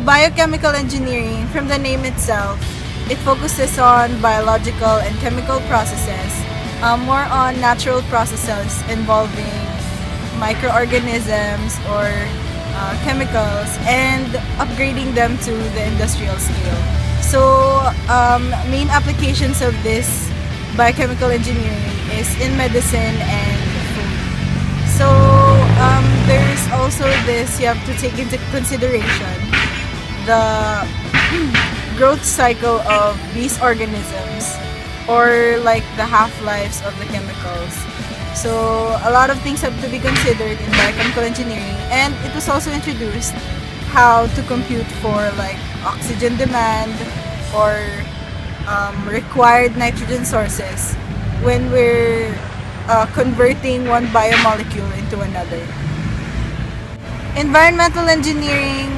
biochemical engineering, from the name itself, it focuses on biological and chemical processes, more on natural processes involving microorganisms or chemicals and upgrading them to the industrial scale. So, main applications of this biochemical engineering is in medicine and food. So, there's also this, you have to take into consideration the growth cycle of these organisms, or like the half-lives of the chemicals. So a lot of things have to be considered in biochemical engineering, and it was also introduced how to compute for like oxygen demand or required nitrogen sources when we're converting one biomolecule into another. Environmental engineering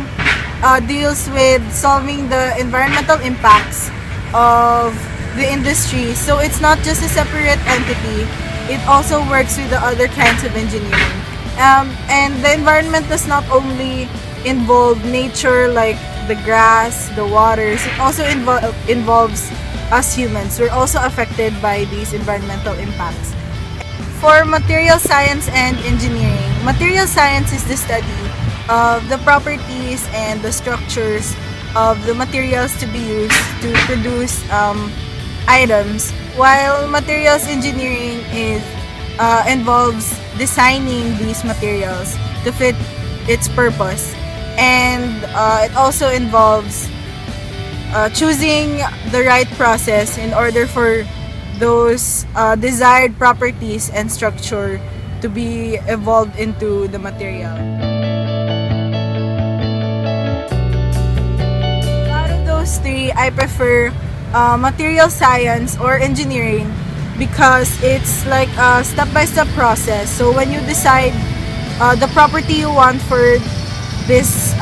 deals with solving the environmental impacts of the industry. So it's not just a separate entity, it also works with the other kinds of engineering. And the environment does not only involve nature like the grass, the waters, it also involves us humans. We're also affected by these environmental impacts. For material science and engineering, material science is the study of the properties and the structures of the materials to be used to produce items, while materials engineering involves designing these materials to fit its purpose, and it also involves choosing the right process in order for those desired properties and structure to be evolved into the material. Out of those three, I prefer material science or engineering because it's like a step-by-step process. So when you decide the property you want for this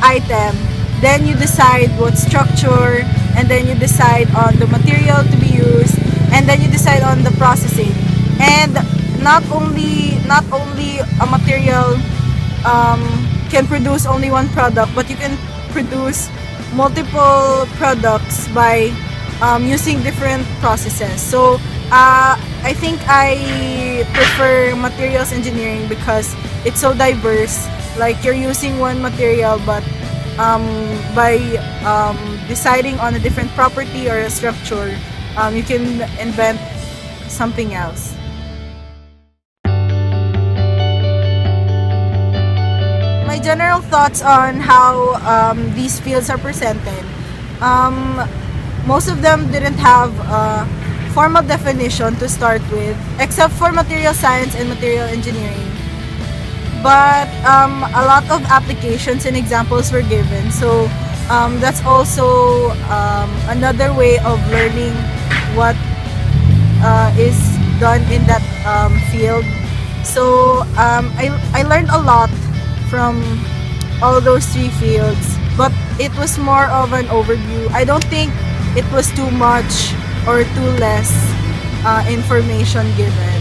item, then you decide what structure, and then you decide on the material to be used, and then you decide on the processing. And not only a material can produce only one product, but you can produce multiple products by using different processes. So I think I prefer materials engineering because it's so diverse. Like you're using one material, but by deciding on a different property or a structure, you can invent something else. My general thoughts on how these fields are presented. Most of them didn't have a formal definition to start with, except for material science and material engineering. But a lot of applications and examples were given. So that's also another way of learning what is done in that field. So I learned a lot from all those three fields, but it was more of an overview. I don't think it was too much or too less information given.